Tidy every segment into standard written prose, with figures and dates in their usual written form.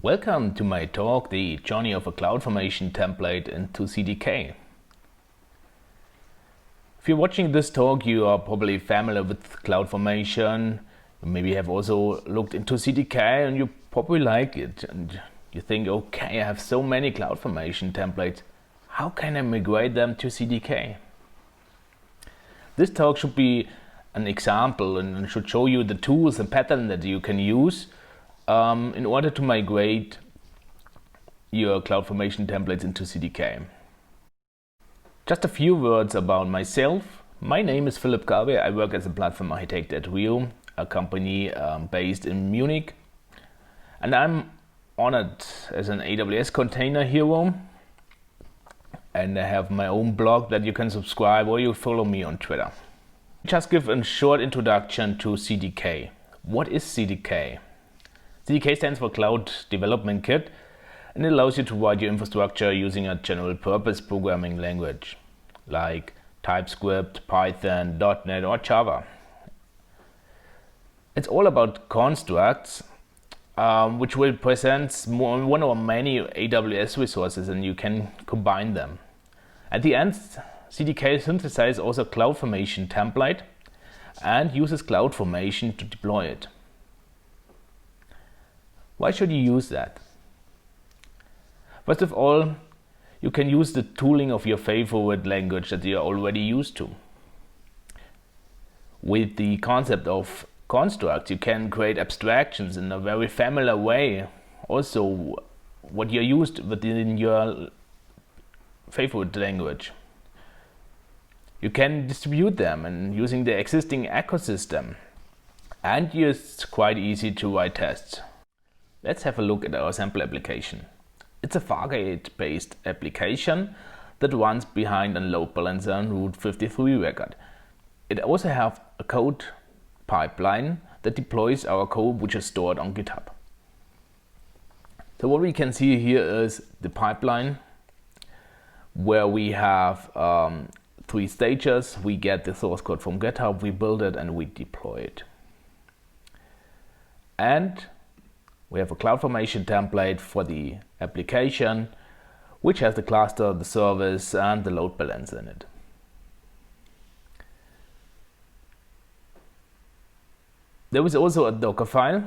Welcome to my talk, The Journey of a CloudFormation Template into CDK. If you're watching this talk, you are probably familiar with CloudFormation. You maybe have also looked into CDK and you probably like it. And you think, okay, I have so many CloudFormation templates. How can I migrate them to CDK? This talk should be an example and should show you the tools and patterns that you can use in order to migrate your CloudFormation templates into CDK. Just a few words about myself. My name is Philipp Garbe. I work as a platform architect at Rio, a company based in Munich. And I'm honored as an AWS container hero. And I have my own blog that you can subscribe or you follow me on Twitter. Just give a short introduction to CDK. What is CDK? CDK stands for Cloud Development Kit, and it allows you to write your infrastructure using a general purpose programming language like TypeScript, Python, .NET or Java. It's all about constructs, which will present one or many AWS resources, and you can combine them. At the end, CDK synthesizes also CloudFormation template and uses CloudFormation to deploy it. Why should you use that? First of all, you can use the tooling of your favorite language that you're already used to. With the concept of constructs, you can create abstractions in a very familiar way. Also, what you're used within your favorite language. You can distribute them and using the existing ecosystem. And it's quite easy to write tests. Let's have a look at our sample application. It's a Fargate-based application that runs behind a load balancer and Route 53 record. It also has a code pipeline that deploys our code, which is stored on GitHub. So what we can see here is the pipeline where we have 3 stages. We get the source code from GitHub, we build it and we deploy it. And we have a CloudFormation template for the application, which has the cluster, the service, and the load balancer in it. There is also a Docker file,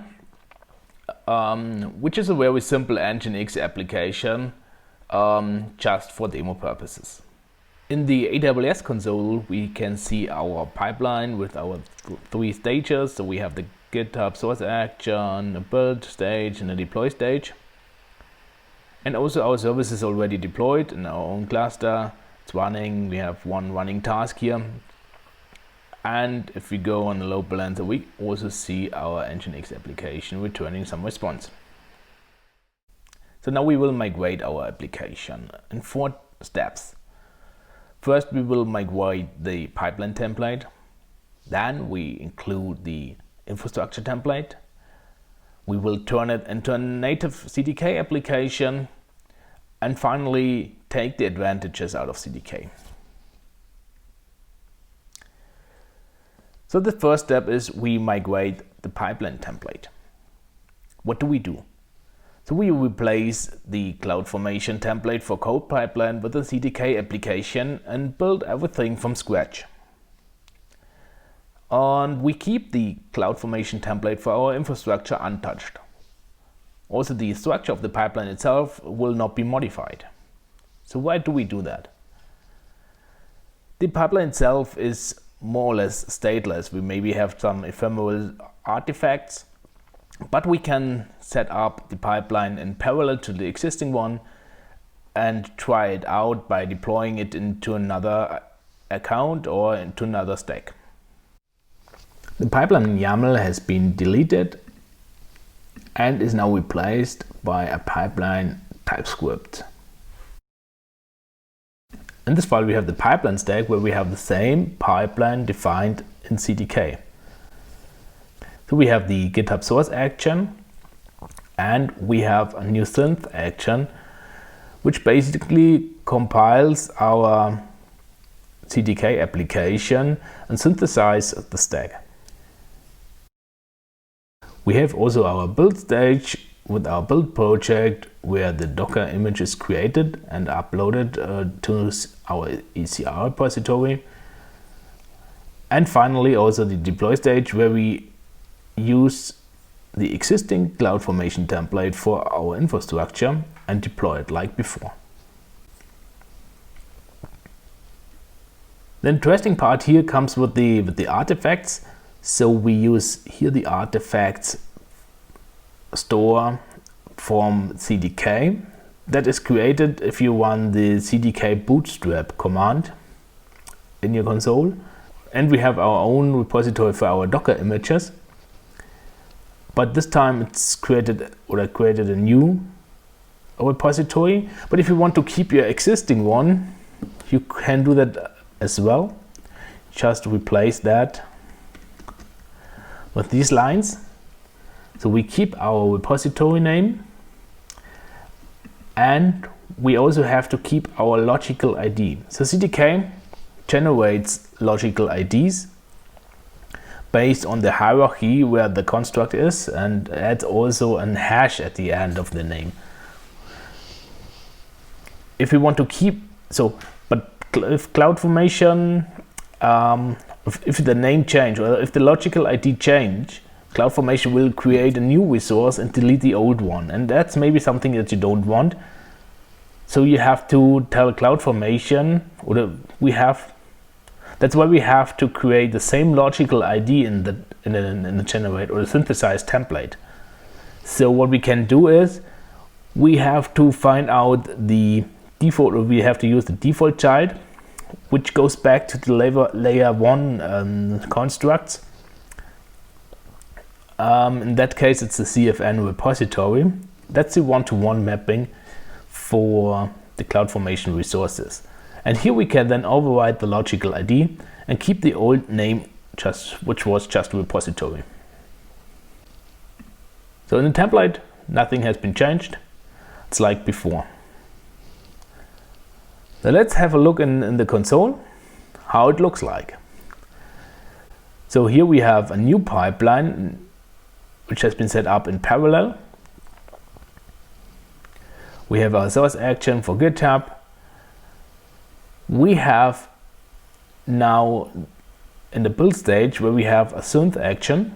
which is a very simple Nginx application, just for demo purposes. In the AWS console, we can see our pipeline with our 3 stages. So we have the GitHub source action, a build stage, and a deploy stage. And also our service is already deployed in our own cluster. It's running. We have one running task here. And if we go on the load balancer, we also see our Nginx application returning some response. So now we will migrate our application in 4 steps. First, we will migrate the pipeline template. Then we include the infrastructure template. We will turn it into a native CDK application. And finally, take the advantages out of CDK. So the first step is we migrate the pipeline template. What do we do? So we replace the CloudFormation template for code pipeline with a CDK application and build everything from scratch. And we keep the CloudFormation template for our infrastructure untouched. Also, the structure of the pipeline itself will not be modified. So why do we do that? The pipeline itself is more or less stateless. We maybe have some ephemeral artifacts, but we can set up the pipeline in parallel to the existing one and try it out by deploying it into another account or into another stack. The pipeline YAML has been deleted and is now replaced by a pipeline TypeScript. In this file we have the pipeline stack where we have the same pipeline defined in CDK. So we have the GitHub source action and we have a new synth action which basically compiles our CDK application and synthesizes the stack. We have also our build stage with our build project where the Docker image is created and uploaded to our ECR repository. And finally also the deploy stage where we use the existing CloudFormation template for our infrastructure and deploy it like before. The interesting part here comes with the artifacts. So we use here the artifacts store from CDK that is created if you run the CDK bootstrap command in your console. And we have our own repository for our Docker images. But this time it's created a new repository. But if you want to keep your existing one, you can do that as well. Just replace that with these lines. So we keep our repository name, and we also have to keep our logical ID. So CDK generates logical IDs based on the hierarchy where the construct is, and adds also a hash at the end of the name. If we want to keep, but if CloudFormation, if the name change or if the logical ID change, CloudFormation will create a new resource and delete the old one, and that's maybe something that you don't want. So you have to tell CloudFormation, that's why we have to create the same logical ID in the generate or the synthesized template. So what we can do is we have to find out the default, or we have to use the default child, which goes back to the layer 1 constructs. In that case, it's the CFN repository. That's the one-to-one mapping for the CloudFormation resources. And here we can then override the logical ID and keep the old name, which was just a repository. So in the template, nothing has been changed. It's like before. So let's have a look in the console, how it looks like. So here we have a new pipeline which has been set up in parallel. We have our source action for GitHub. We have now in the build stage where we have a synth action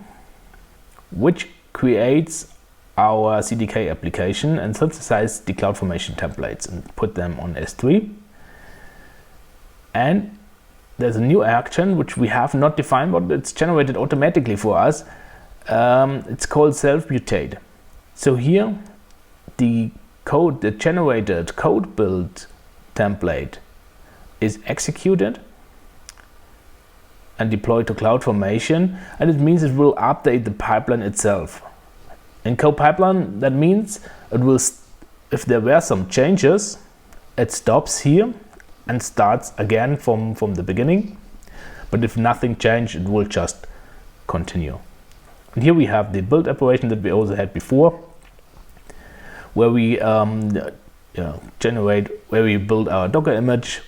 which creates our CDK application and synthesizes the CloudFormation templates and put them on S3. And there's a new action which we have not defined, but it's generated automatically for us. It's called self-mutate. So here the generated code build template is executed and deployed to CloudFormation, and it means it will update the pipeline itself. In CoPipeline, that means it will, if there were some changes, it stops here and starts again from the beginning. But if nothing changed, it will just continue. And here we have the build operation that we also had before, where we where we build our Docker image,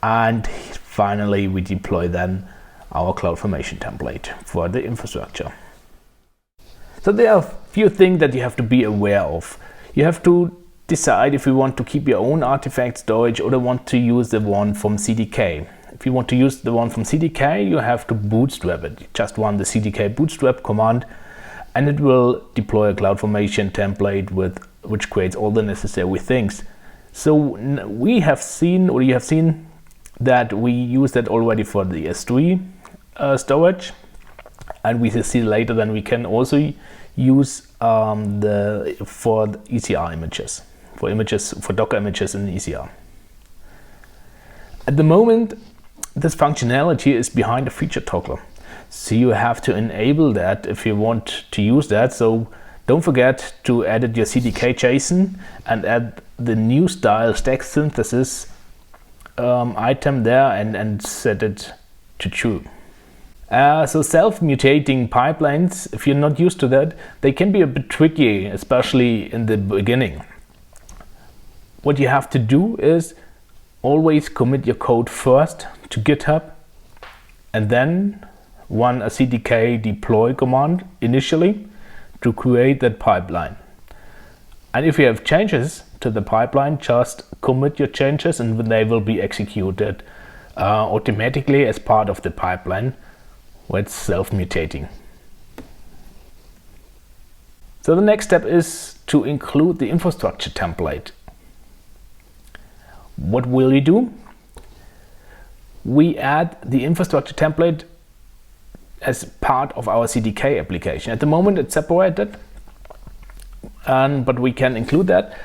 and finally we deploy then our CloudFormation template for the infrastructure. So there are a few things that you have to be aware of. You have to decide if you want to keep your own artifact storage or want to use the one from CDK. If you want to use the one from CDK, you have to bootstrap it. You just run the CDK bootstrap command and it will deploy a CloudFormation template which creates all the necessary things. So we have seen, or you have seen, that we use that already for the S3 storage, and we see later then we can also use for the ECR images, for Docker images in ECR. At the moment, this functionality is behind a feature toggler, so you have to enable that if you want to use that. So don't forget to edit your CDK JSON and add the new style stack synthesis item there and set it to true. So self-mutating pipelines, if you're not used to that, they can be a bit tricky, especially in the beginning. What you have to do is always commit your code first to GitHub and then run a CDK deploy command initially to create that pipeline. And if you have changes to the pipeline, just commit your changes and they will be executed automatically as part of the pipeline where it's self-mutating. So the next step is to include the infrastructure template. What will you do? We add the infrastructure template as part of our CDK application. At the moment it's separated, but we can include that,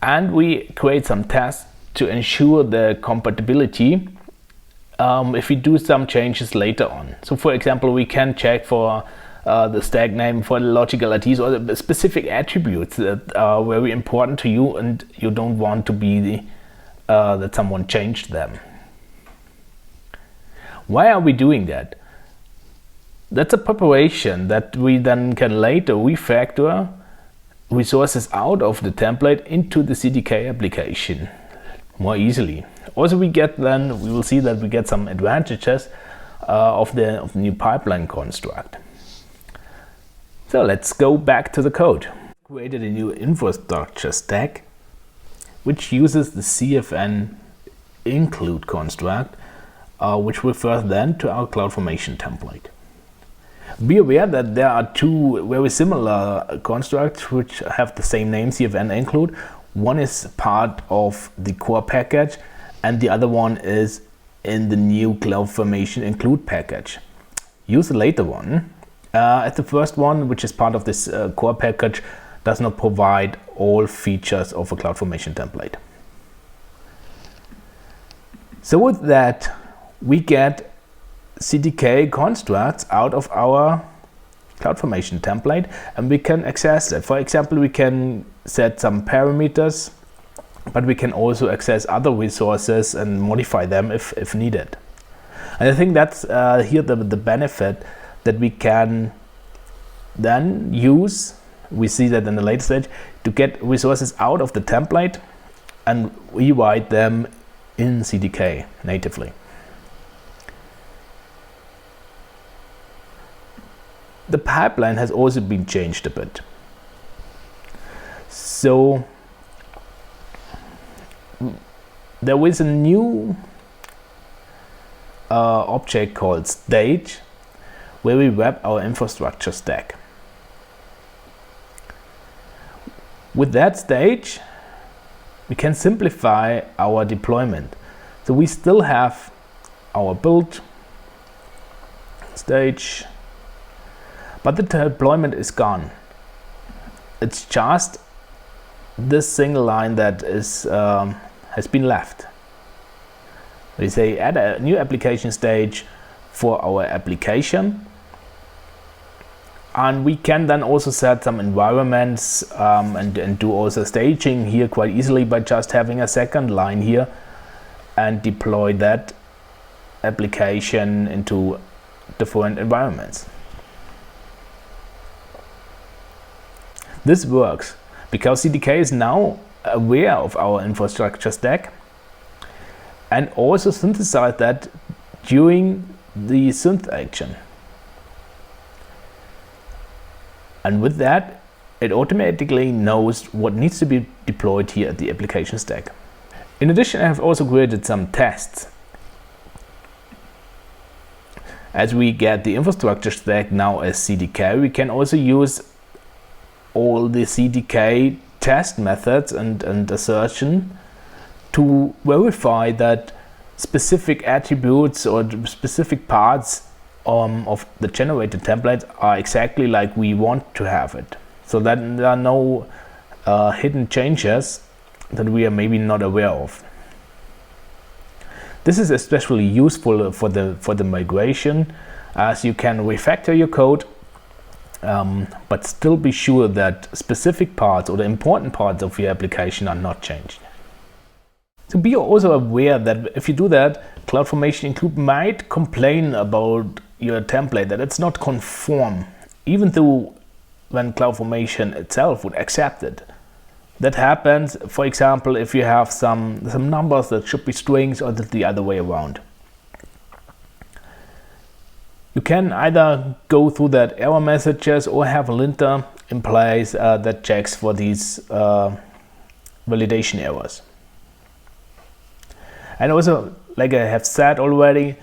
and we create some tests to ensure the compatibility if we do some changes later on. So for example, we can check for the stack name, for the logical IDs or the specific attributes that are very important to you and you don't want to be that someone changed them. Why are we doing that? That's a preparation that we then can later refactor resources out of the template into the CDK application more easily. Also we will see that we get some advantages of the new pipeline construct. So let's go back to the code. Created a new infrastructure stack which uses the CFN include construct, which refers then to our CloudFormation template. Be aware that there are two very similar constructs which have the same name, CFN include. One is part of the core package and the other one is in the new CloudFormation include package. Use the later one, as the first one, which is part of this core package, does not provide all features of a CloudFormation template. So with that, we get CDK constructs out of our CloudFormation template and we can access that. For example, we can set some parameters, but we can also access other resources and modify them if needed. And I think that's here the benefit that we can then use, we see that in the later stage, to get resources out of the template and rewrite them in CDK natively. The pipeline has also been changed a bit. So there is a new object called stage where we wrap our infrastructure stack. With that stage, we can simplify our deployment. So we still have our build stage, but the deployment is gone. It's just this single line that is has been left. We say add a new application stage for our application, and we can then also set some environments and do also staging here quite easily by just having a second line here and deploy that application into different environments. This works because CDK is now aware of our infrastructure stack and also synthesize that during the synth action. And with that, it automatically knows what needs to be deployed here at the application stack. In addition, I have also created some tests. As we get the infrastructure stack now as CDK, we can also use all the CDK test methods and assertion to verify that specific attributes or specific parts of the generated template are exactly like we want to have it, so that there are no hidden changes that we are maybe not aware of. This is especially useful for the migration, as you can refactor your code, but still be sure that specific parts or the important parts of your application are not changed. So be also aware that if you do that, CloudFormation include might complain about your template that it's not conform, even though when CloudFormation itself would accept it. That happens, for example, if you have some numbers that should be strings or the other way around. You can either go through that error messages or have a linter in place that checks for these validation errors. And also, like I have said already,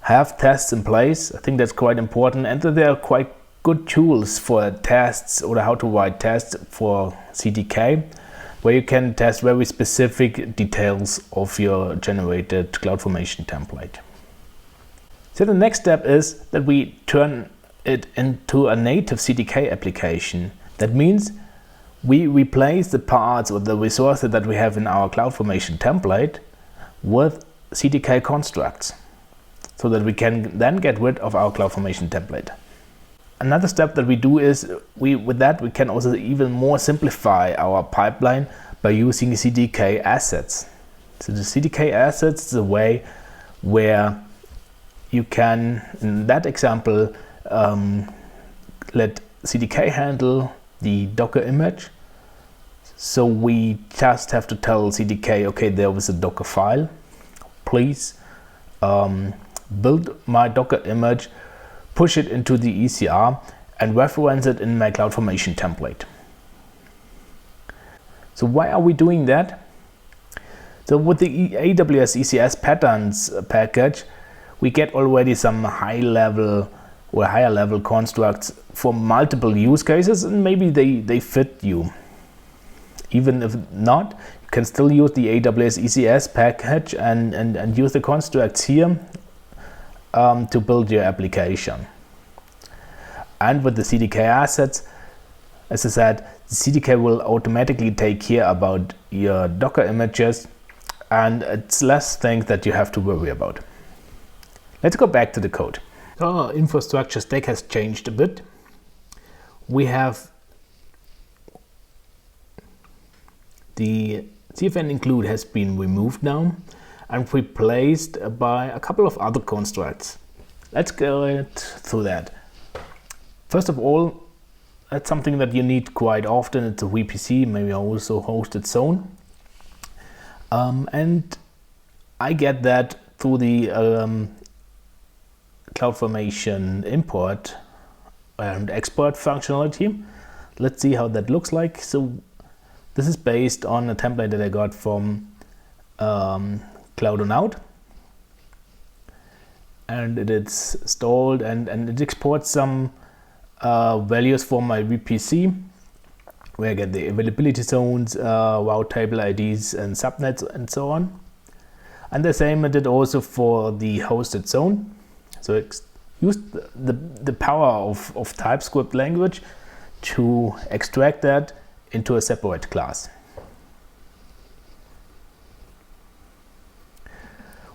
have tests in place. I think that's quite important, and there are quite good tools for tests or how to write tests for CDK, where you can test very specific details of your generated CloudFormation template. So the next step is that we turn it into a native CDK application. That means we replace the parts or the resources that we have in our CloudFormation template with CDK constructs, so that we can then get rid of our CloudFormation template. Another step that we do is with that we can also even more simplify our pipeline by using CDK assets. So the CDK assets is a way where you can, in that example, let CDK handle the Docker image. So we just have to tell CDK, okay, there was a Docker file. Please build my Docker image, push it into the ECR, and reference it in my CloudFormation template. So why are we doing that? So with the AWS ECS patterns package, we get already some higher level constructs for multiple use cases, and maybe they fit you. Even if not, you can still use the AWS ECS package and use the constructs here to build your application. And with the CDK assets, as I said, the CDK will automatically take care about your Docker images, and it's less things that you have to worry about. Let's go back to the code. So our infrastructure stack has changed a bit. We have the CFN include has been removed now and replaced by a couple of other constructs. Let's go through that. First of all, that's something that you need quite often. It's a VPC, maybe also hosted zone. And I get that through the CloudFormation import and export functionality. Let's see how that looks like. So this is based on a template that I got from Cloud and it is installed and it exports some values from my VPC, where I get the availability zones, route table IDs and subnets and so on. And the same I did also for the hosted zone. So it used the power of TypeScript language to extract that into a separate class.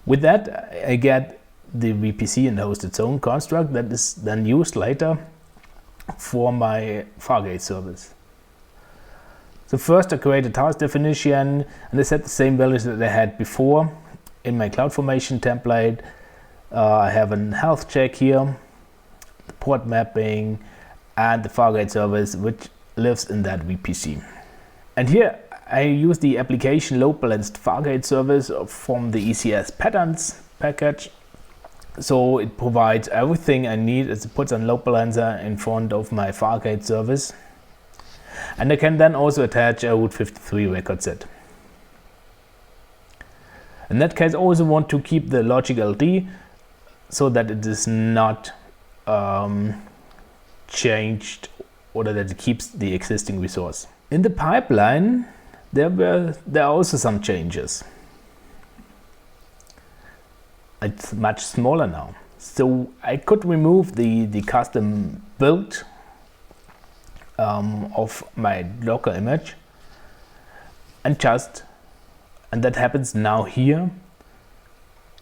With that, I get the VPC and hosted zone construct that is then used later for my Fargate service. So first I create a task definition and I set the same values that I had before in my CloudFormation template. I have a health check here, the port mapping, and the Fargate service which lives in that VPC. And here I use the application load balanced Fargate service from the ECS patterns package. So it provides everything I need. It puts a load balancer in front of my Fargate service. And I can then also attach a Route 53 record set. In that case, I also want to keep the logic LD so that it is not changed, or that it keeps the existing resource. In the pipeline, there are also some changes. It's much smaller now. So I could remove the custom build of my Docker image and that happens now here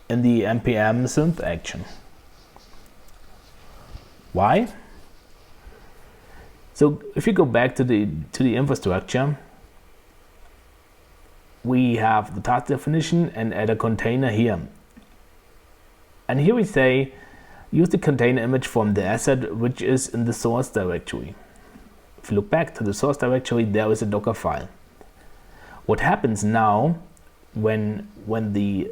in the npm synth action. Why? So if you go back to the infrastructure, we have the task definition and add a container here. And here we say, use the container image from the asset which is in the source directory. If you look back to the source directory, there is a Docker file. What happens now when the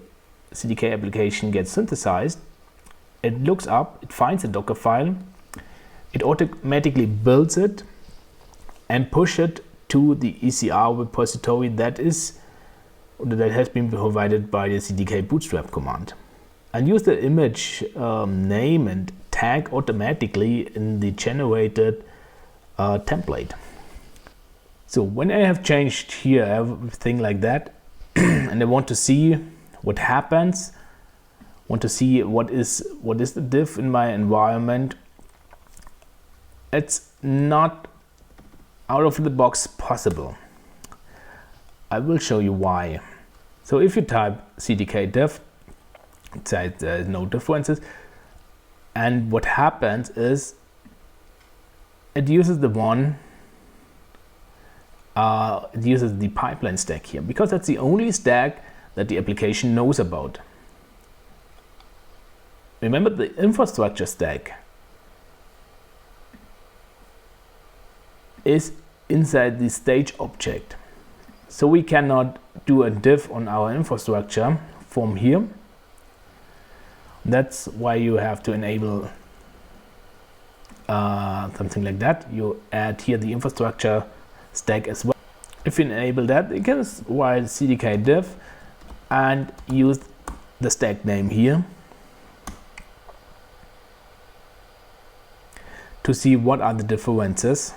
CDK application gets synthesized it looks up, it finds a Docker file, it automatically builds it and push it to the ECR repository that has been provided by the CDK bootstrap command, and use the image name and tag automatically in the generated template. So when I have changed here everything like that, and I want to see what happens, want to see what is the diff in my environment, it's not out of the box possible. I will show you why. So if you type CDK diff, it says there is no differences, and what happens is it uses the pipeline stack here, because that's the only stack that the application knows about. Remember, the infrastructure stack is inside the stage object. So we cannot do a diff on our infrastructure from here. That's why you have to enable something like that. You add here the infrastructure stack as well. If you enable that, you can write CDK diff and use the stack name here to see what are the differences.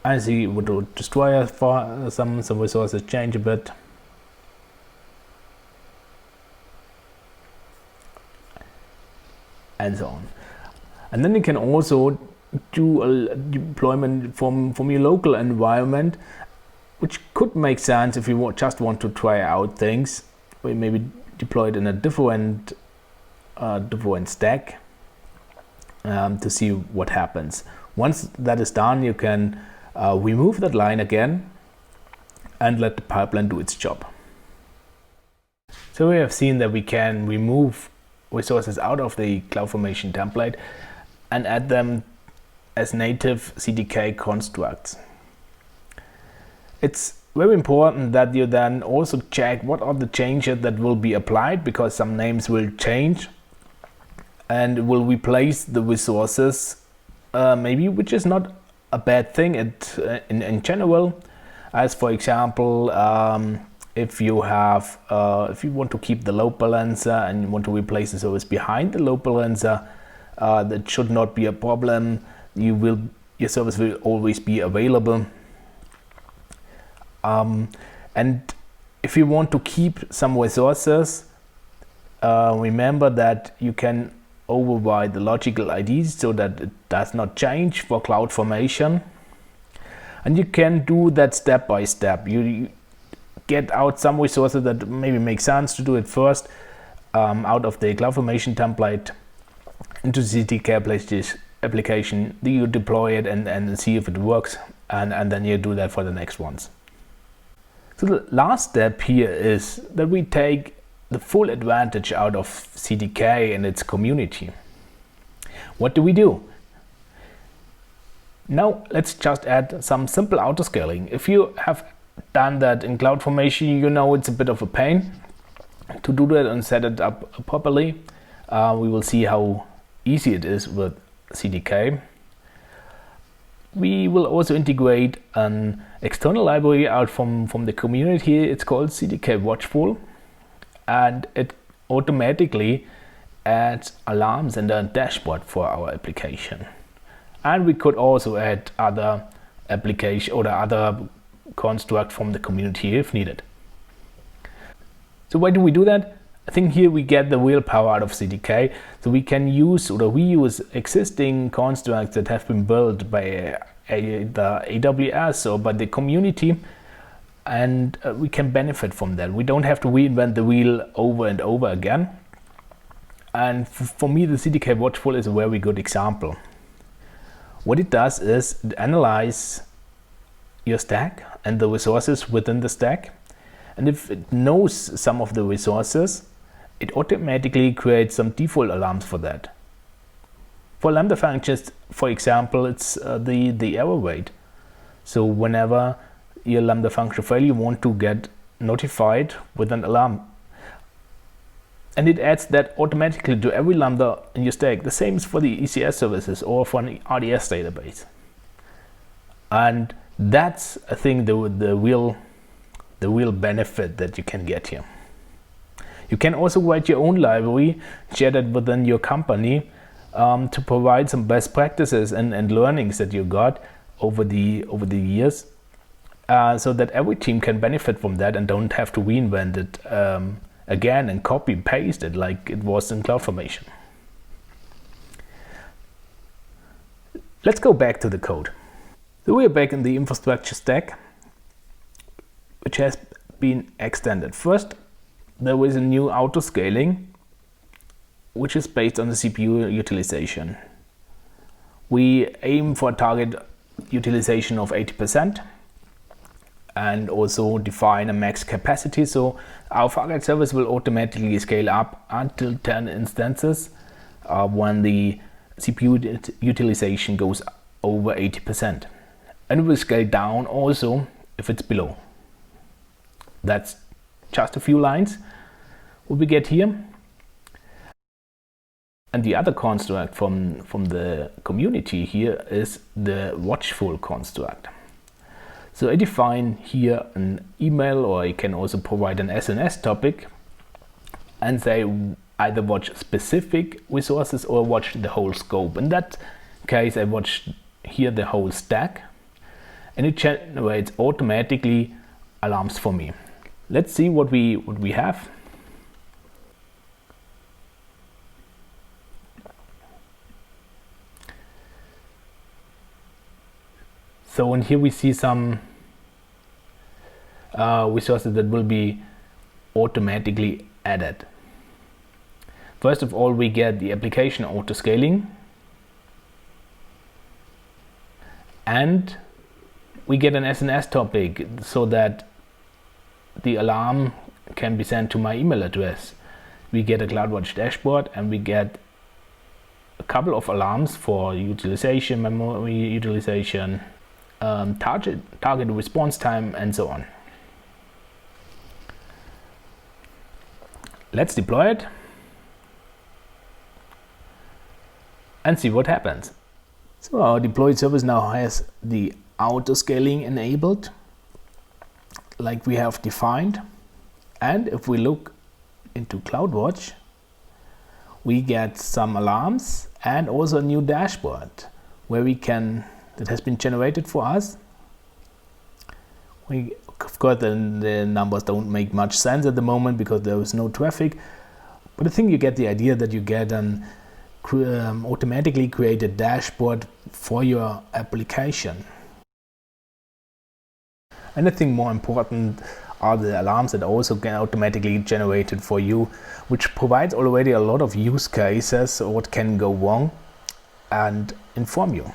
I see what to destroy for some resources, change a bit. And so on. And then you can also do a deployment from your local environment, which could make sense if you just want to try out things. We maybe deploy it in a different stack to see what happens. Once that is done, you can remove that line again and let the pipeline do its job. So we have seen that we can remove resources out of the CloudFormation template and add them as native CDK constructs. It's very important that you then also check what are the changes that will be applied, because some names will change and will replace the resources, maybe, which is not a bad thing in general. As for example, if you want to keep the load balancer and you want to replace the service behind the load balancer, that should not be a problem. Your service will always be available. And if you want to keep some resources, remember that you can override the logical IDs so that it does not change for CloudFormation. And you can do that step by step. You get out some resources that maybe make sense to do it first out of the CloudFormation template into the CDK application. You deploy it and see if it works, and then you do that for the next ones. So the last step here is that we take the full advantage out of CDK and its community. What do we do? Now let's just add some simple autoscaling. If you have done that in CloudFormation, you know it's a bit of a pain to do that and set it up properly. We will see how easy it is with CDK. We will also integrate an external library out from the community. It's called CDK Watchful, and it automatically adds alarms and a dashboard for our application. And we could also add other application or other construct from the community if needed. So why do we do that? I think here we get the real power out of CDK. So we can use or reuse existing constructs that have been built by the AWS or by the community, and we can benefit from that. We don't have to reinvent the wheel over and over again. And for me, the CDK Watchful is a very good example. What it does is it analyzes your stack and the resources within the stack. And if it knows some of the resources, it automatically creates some default alarms for that. For Lambda functions, for example, it's the error rate. So whenever your Lambda function fail, you want to get notified with an alarm. And it adds that automatically to every Lambda in your stack. The same is for the ECS services or for an RDS database. And that's, I think, the real benefit that you can get here. You can also write your own library, share that within your company to provide some best practices and learnings that you got over the years, so that every team can benefit from that and don't have to reinvent it again and copy and paste it like it was in CloudFormation. Let's go back to the code. So we're back in the infrastructure stack, which has been extended. First, there is a new auto-scaling, which is based on the CPU utilization. We aim for a target utilization of 80% and also define a max capacity. So our Fargate service will automatically scale up until 10 instances when the CPU utilization goes over 80%. And it will scale down also if it's below. That's just a few lines what we get here. And the other construct from the community here is the watchful construct. So I define here an email, or I can also provide an SNS topic and say either watch specific resources or watch the whole scope. In that case, I watch here the whole stack, and it generates automatically alarms for me. Let's see what we have. So in here we see some resources that will be automatically added. First of all, we get the application auto-scaling, and we get an SNS topic so that the alarm can be sent to my email address. We get a CloudWatch dashboard, and we get a couple of alarms for utilization, memory utilization, target response time, and so on. Let's deploy it and see what happens. So our deployed service now has the auto-scaling enabled, like we have defined. And if we look into CloudWatch, we get some alarms and also a new dashboard where we can, that has been generated for us. Of course, the numbers don't make much sense at the moment because there is no traffic, but I think you get the idea that you get an automatically created dashboard for your application. And I think more important are the alarms that also get automatically generated for you, which provides already a lot of use cases of what can go wrong and inform you.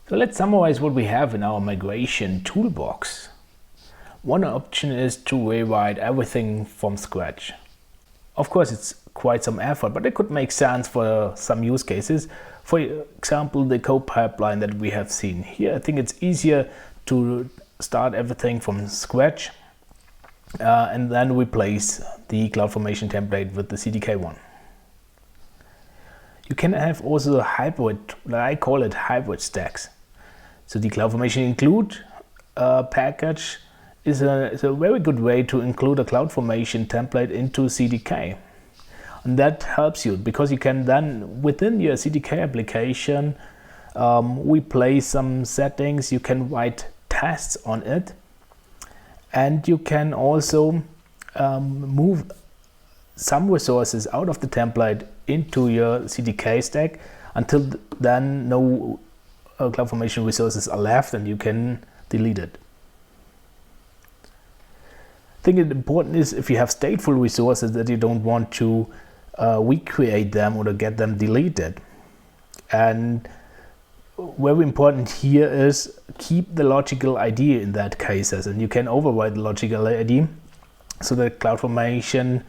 So let's summarize what we have in our migration toolbox. One option is to rewrite everything from scratch. Of course, it's quite some effort, but it could make sense for some use cases. For example, the code pipeline that we have seen here. I think it's easier to start everything from scratch and then replace the CloudFormation template with the CDK one. You can have also a hybrid, I call it hybrid stacks. So the CloudFormation include package is a very good way to include a CloudFormation template into CDK. And that helps you because you can then within your CDK application replace some settings, you can write tests on it, and you can also move some resources out of the template into your CDK stack. Until then, no CloudFormation resources are left and you can delete it. I think it's important is if you have stateful resources that you don't want to recreate them or to get them deleted. And very important here is keep the logical ID in that cases, and you can override the logical ID so that CloudFormation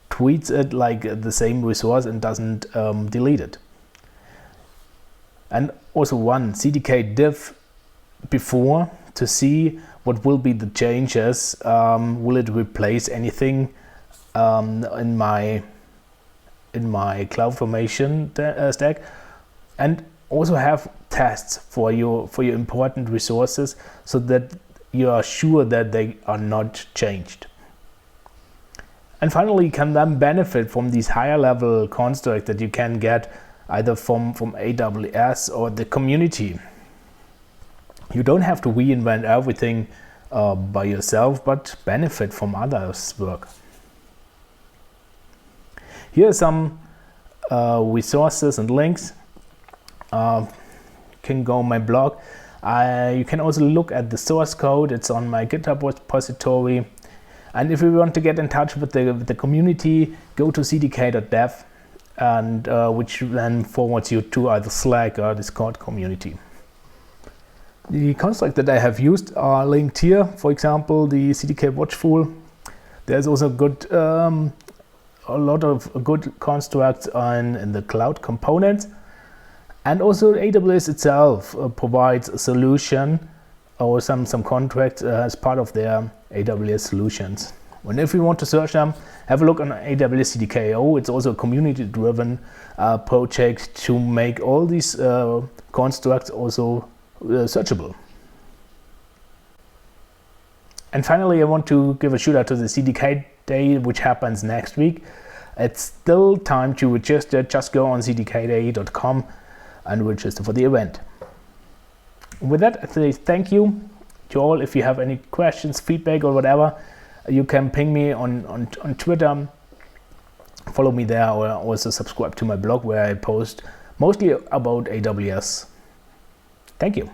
treats it like the same resource and doesn't delete it. And also run CDK diff before to see what will be the changes. Will it replace anything in my CloudFormation stack? And also have tests for your important resources, so that you are sure that they are not changed. And finally, you can then benefit from these higher level constructs that you can get either from AWS or the community. You don't have to reinvent everything by yourself, but benefit from others' work. Here are some resources and links. You can go on my blog. You can also look at the source code. It's on my GitHub repository. And if you want to get in touch with the community, go to cdk.dev, and which then forwards you to either Slack or Discord community. The constructs that I have used are linked here. For example, the CDK Watchful. There's also a lot of good constructs in the cloud components. And also AWS itself provides a solution or some contracts as part of their AWS solutions. And if you want to search them, have a look on AWS CDK. It's also a community-driven project to make all these constructs also searchable. And finally, I want to give a shout out to the CDK Day, which happens next week. It's still time to register. Just go on cdkday.com and register for the event. With that, I say thank you to all. If you have any questions, feedback, or whatever, you can ping me on Twitter. Follow me there, or also subscribe to my blog, where I post mostly about AWS. Thank you.